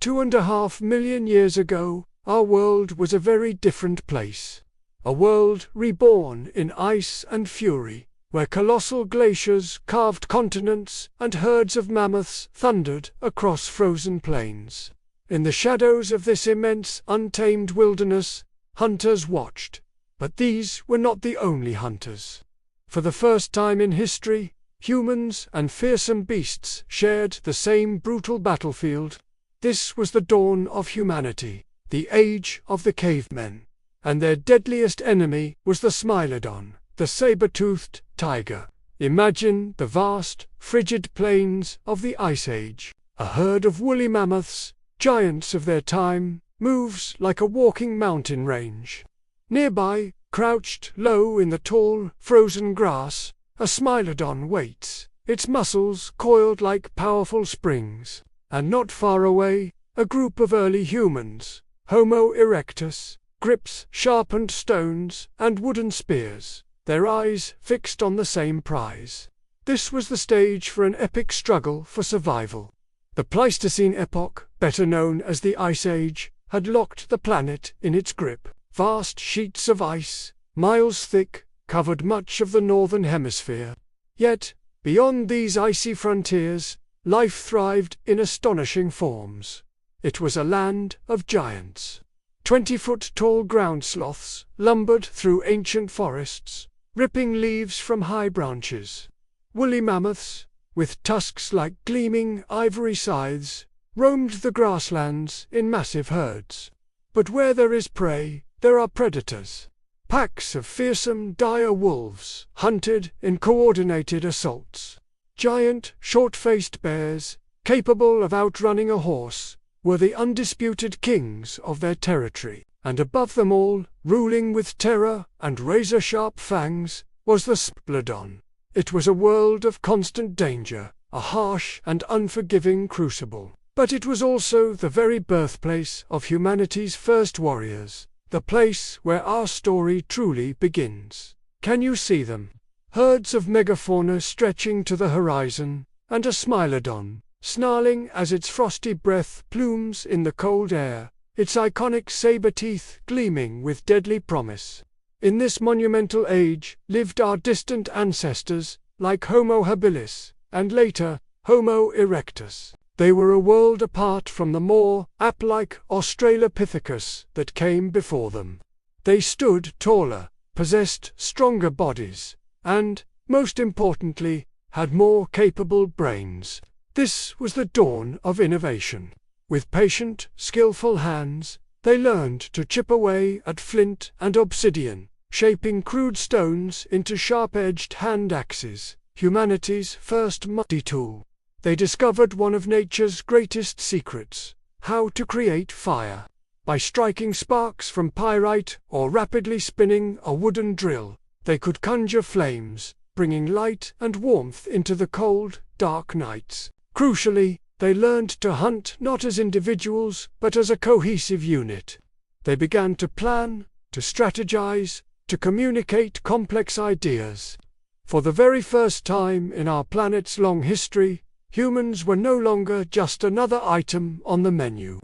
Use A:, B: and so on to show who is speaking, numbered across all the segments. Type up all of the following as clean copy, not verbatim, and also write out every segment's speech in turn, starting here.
A: 2.5 million years ago, our world was a very different place. A world reborn in ice and fury, where colossal glaciers carved continents and herds of mammoths thundered across frozen plains. In the shadows of this immense, untamed wilderness, hunters watched. But these were not the only hunters. For the first time in history, humans and fearsome beasts shared the same brutal battlefield. This was the dawn of humanity, the age of the cavemen, and their deadliest enemy was the Smilodon, the saber-toothed tiger. Imagine the vast, frigid plains of the Ice Age. A herd of woolly mammoths, giants of their time, moves like a walking mountain range. Nearby, crouched low in the tall, frozen grass, a Smilodon waits, its muscles coiled like powerful springs. And not far away, a group of early humans, Homo erectus, grips sharpened stones and wooden spears, their eyes fixed on the same prize. This was the stage for an epic struggle for survival. The Pleistocene epoch, better known as the Ice Age, had locked the planet in its grip. Vast sheets of ice, miles thick, covered much of the northern hemisphere. Yet, beyond these icy frontiers, life thrived in astonishing forms. It was a land of giants. 20-foot-tall ground sloths lumbered through ancient forests, ripping leaves from high branches. Woolly mammoths, with tusks like gleaming ivory scythes, roamed the grasslands in massive herds. But where there is prey, there are predators. Packs of fearsome dire wolves hunted in coordinated assaults. Giant, short-faced bears, capable of outrunning a horse, were the undisputed kings of their territory, and above them all, ruling with terror and razor-sharp fangs, was the Smilodon. It was a world of constant danger, a harsh and unforgiving crucible. But it was also the very birthplace of humanity's first warriors, the place where our story truly begins. Can you see them? Herds of megafauna stretching to the horizon, and a Smilodon, snarling as its frosty breath plumes in the cold air, its iconic saber teeth gleaming with deadly promise. In this monumental age lived our distant ancestors, like Homo habilis, and later, Homo erectus. They were a world apart from the more ape-like Australopithecus that came before them. They stood taller, possessed stronger bodies, and, most importantly, had more capable brains. This was the dawn of innovation. With patient, skillful hands, they learned to chip away at flint and obsidian, shaping crude stones into sharp-edged hand axes, humanity's first multi-tool. They discovered one of nature's greatest secrets: how to create fire. By striking sparks from pyrite or rapidly spinning a wooden drill, they could conjure flames, bringing light and warmth into the cold, dark nights. Crucially, they learned to hunt not as individuals, but as a cohesive unit. They began to plan, to strategize, to communicate complex ideas. For the very first time in our planet's long history, humans were no longer just another item on the menu.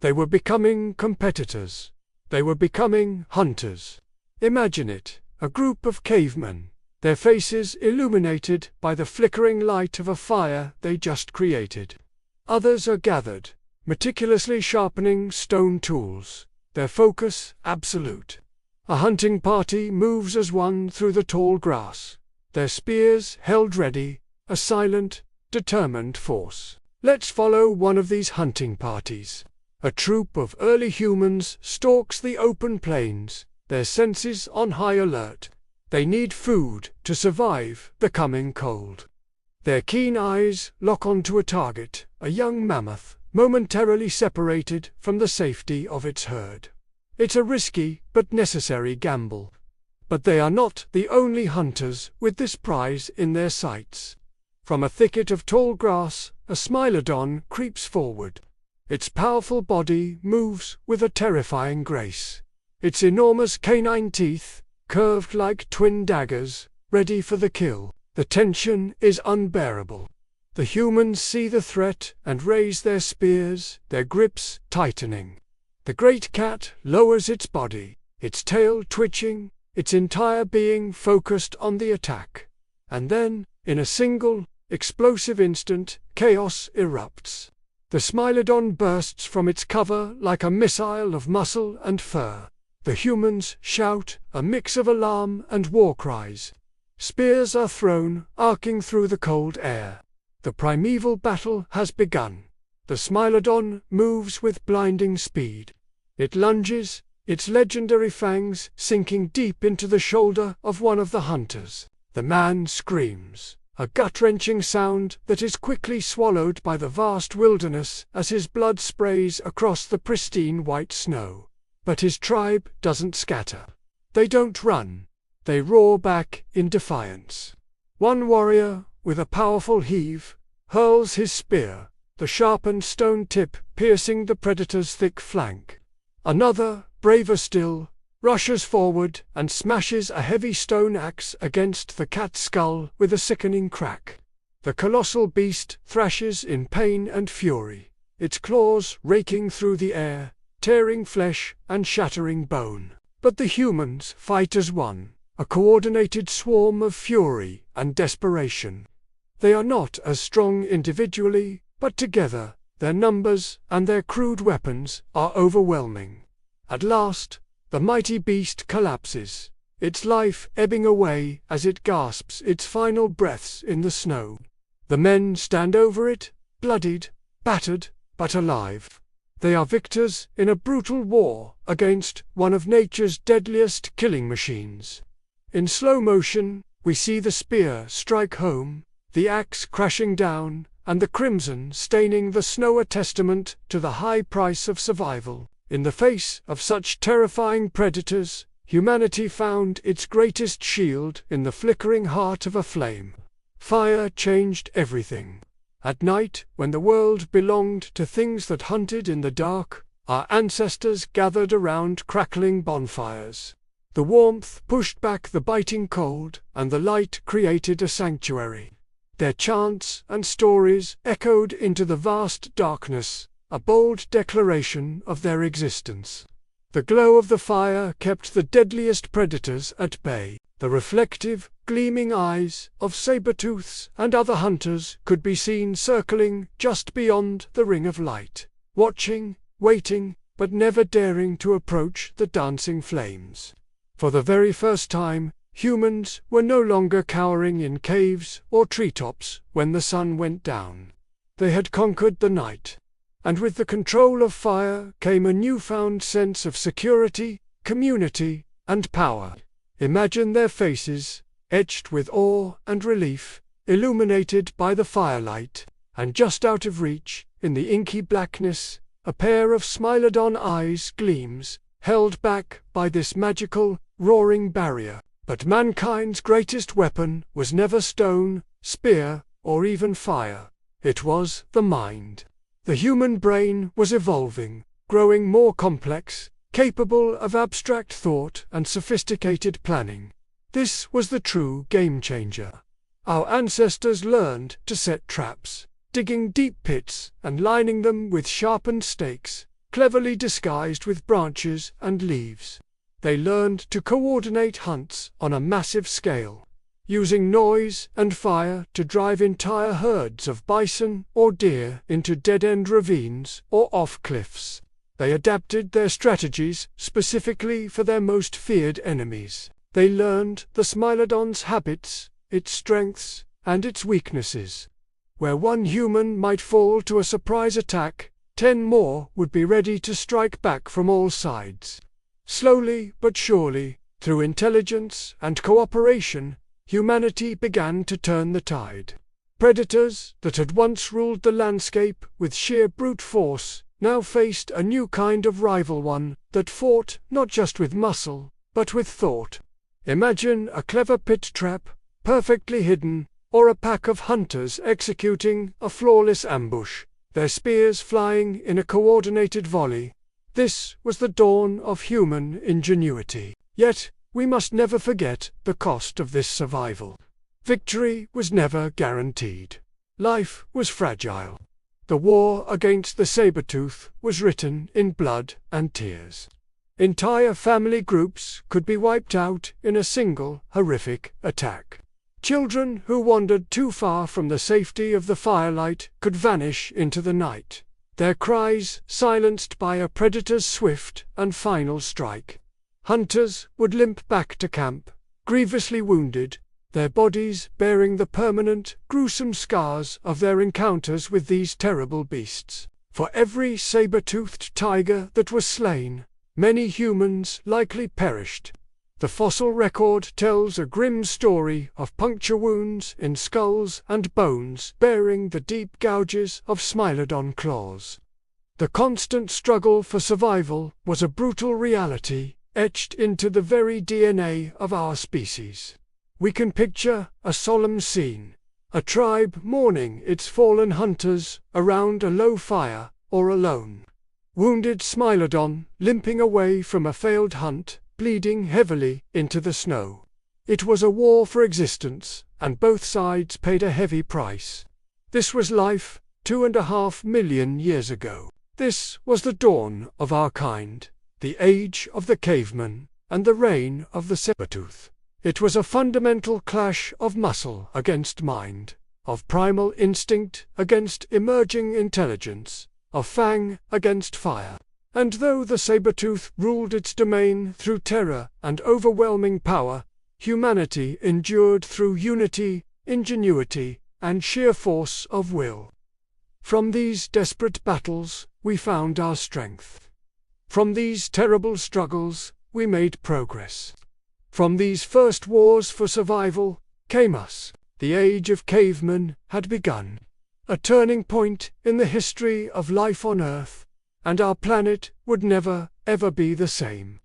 A: They were becoming competitors. They were becoming hunters. Imagine it, a group of cavemen, their faces illuminated by the flickering light of a fire they just created. Others are gathered, meticulously sharpening stone tools, their focus absolute. A hunting party moves as one through the tall grass, their spears held ready, a silent, determined force. Let's follow one of these hunting parties. A troop of early humans stalks the open plains, their senses on high alert. They need food to survive the coming cold. Their keen eyes lock onto a target, a young mammoth, momentarily separated from the safety of its herd. It's a risky but necessary gamble. But they are not the only hunters with this prize in their sights. From a thicket of tall grass, a Smilodon creeps forward. Its powerful body moves with a terrifying grace. Its enormous canine teeth, curved like twin daggers, ready for the kill. The tension is unbearable. The humans see the threat and raise their spears, their grips tightening. The great cat lowers its body, its tail twitching, its entire being focused on the attack. And then, in a single, explosive instant, chaos erupts. The Smilodon bursts from its cover like a missile of muscle and fur. The humans shout, a mix of alarm and war cries. Spears are thrown, arcing through the cold air. The primeval battle has begun. The Smilodon moves with blinding speed. It lunges, its legendary fangs sinking deep into the shoulder of one of the hunters. The man screams, a gut-wrenching sound that is quickly swallowed by the vast wilderness as his blood sprays across the pristine white snow. But his tribe doesn't scatter. They don't run. They roar back in defiance. One warrior, with a powerful heave, hurls his spear, the sharpened stone tip piercing the predator's thick flank. Another, braver still, rushes forward and smashes a heavy stone axe against the cat's skull with a sickening crack. The colossal beast thrashes in pain and fury, its claws raking through the air, tearing flesh and shattering bone. But the humans fight as one, a coordinated swarm of fury and desperation. They are not as strong individually, but together, their numbers and their crude weapons are overwhelming. At last, the mighty beast collapses, its life ebbing away as it gasps its final breaths in the snow. The men stand over it, bloodied, battered, but alive. They are victors in a brutal war against one of nature's deadliest killing machines. In slow motion, we see the spear strike home, the axe crashing down, and the crimson staining the snow, a testament to the high price of survival. In the face of such terrifying predators, humanity found its greatest shield in the flickering heart of a flame. Fire changed everything. At night, when the world belonged to things that hunted in the dark, our ancestors gathered around crackling bonfires. The warmth pushed back the biting cold, and the light created a sanctuary. Their chants and stories echoed into the vast darkness, a bold declaration of their existence. The glow of the fire kept the deadliest predators at bay. The reflective, gleaming eyes of saber-tooths and other hunters could be seen circling just beyond the ring of light, watching, waiting, but never daring to approach the dancing flames. For the very first time, humans were no longer cowering in caves or treetops when the sun went down. They had conquered the night. And with the control of fire came a newfound sense of security, community, and power. Imagine their faces, etched with awe and relief, illuminated by the firelight, and just out of reach, in the inky blackness, a pair of Smilodon eyes gleams, held back by this magical, roaring barrier. But mankind's greatest weapon was never stone, spear, or even fire. It was the mind. The human brain was evolving, growing more complex, capable of abstract thought and sophisticated planning. This was the true game-changer. Our ancestors learned to set traps, digging deep pits and lining them with sharpened stakes, cleverly disguised with branches and leaves. They learned to coordinate hunts on a massive scale, using noise and fire to drive entire herds of bison or deer into dead-end ravines or off cliffs. They adapted their strategies specifically for their most feared enemies. They learned the Smilodon's habits, its strengths, and its weaknesses. Where one human might fall to a surprise attack, 10 more would be ready to strike back from all sides. Slowly but surely, through intelligence and cooperation, humanity began to turn the tide. Predators that had once ruled the landscape with sheer brute force now faced a new kind of rival, one that fought not just with muscle, but with thought. Imagine a clever pit trap, perfectly hidden, or a pack of hunters executing a flawless ambush, their spears flying in a coordinated volley. This was the dawn of human ingenuity. Yet, we must never forget the cost of this survival. Victory was never guaranteed. Life was fragile. The war against the saber-tooth was written in blood and tears. Entire family groups could be wiped out in a single, horrific attack. Children who wandered too far from the safety of the firelight could vanish into the night, their cries silenced by a predator's swift and final strike. Hunters would limp back to camp, grievously wounded, their bodies bearing the permanent, gruesome scars of their encounters with these terrible beasts. For every saber-toothed tiger that was slain, many humans likely perished. The fossil record tells a grim story of puncture wounds in skulls and bones bearing the deep gouges of Smilodon claws. The constant struggle for survival was a brutal reality, etched into the very DNA of our species. We can picture a solemn scene, a tribe mourning its fallen hunters around a low fire or alone. Wounded Smilodon limping away from a failed hunt, bleeding heavily into the snow. It was a war for existence, and both sides paid a heavy price. This was life 2.5 million years ago. This was the dawn of our kind, the age of the cavemen, and the reign of the saber-tooth. It was a fundamental clash of muscle against mind, of primal instinct against emerging intelligence, of fang against fire. And though the saber-tooth ruled its domain through terror and overwhelming power, humanity endured through unity, ingenuity, and sheer force of will. From these desperate battles, we found our strength. From these terrible struggles, we made progress. From these first wars for survival, came us. The age of cavemen had begun. A turning point in the history of life on Earth, and our planet would never, ever be the same.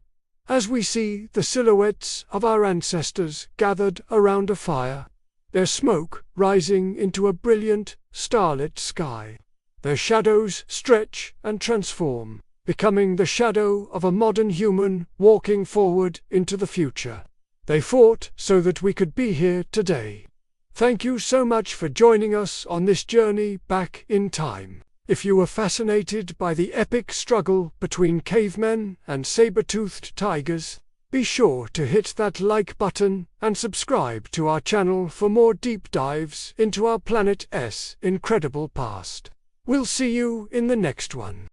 A: As we see the silhouettes of our ancestors gathered around a fire, their smoke rising into a brilliant, starlit sky, their shadows stretch and transform, becoming the shadow of a modern human walking forward into the future. They fought so that we could be here today. Thank you so much for joining us on this journey back in time. If you were fascinated by the epic struggle between cavemen and saber-toothed tigers, be sure to hit that like button and subscribe to our channel for more deep dives into our planet's incredible past. We'll see you in the next one.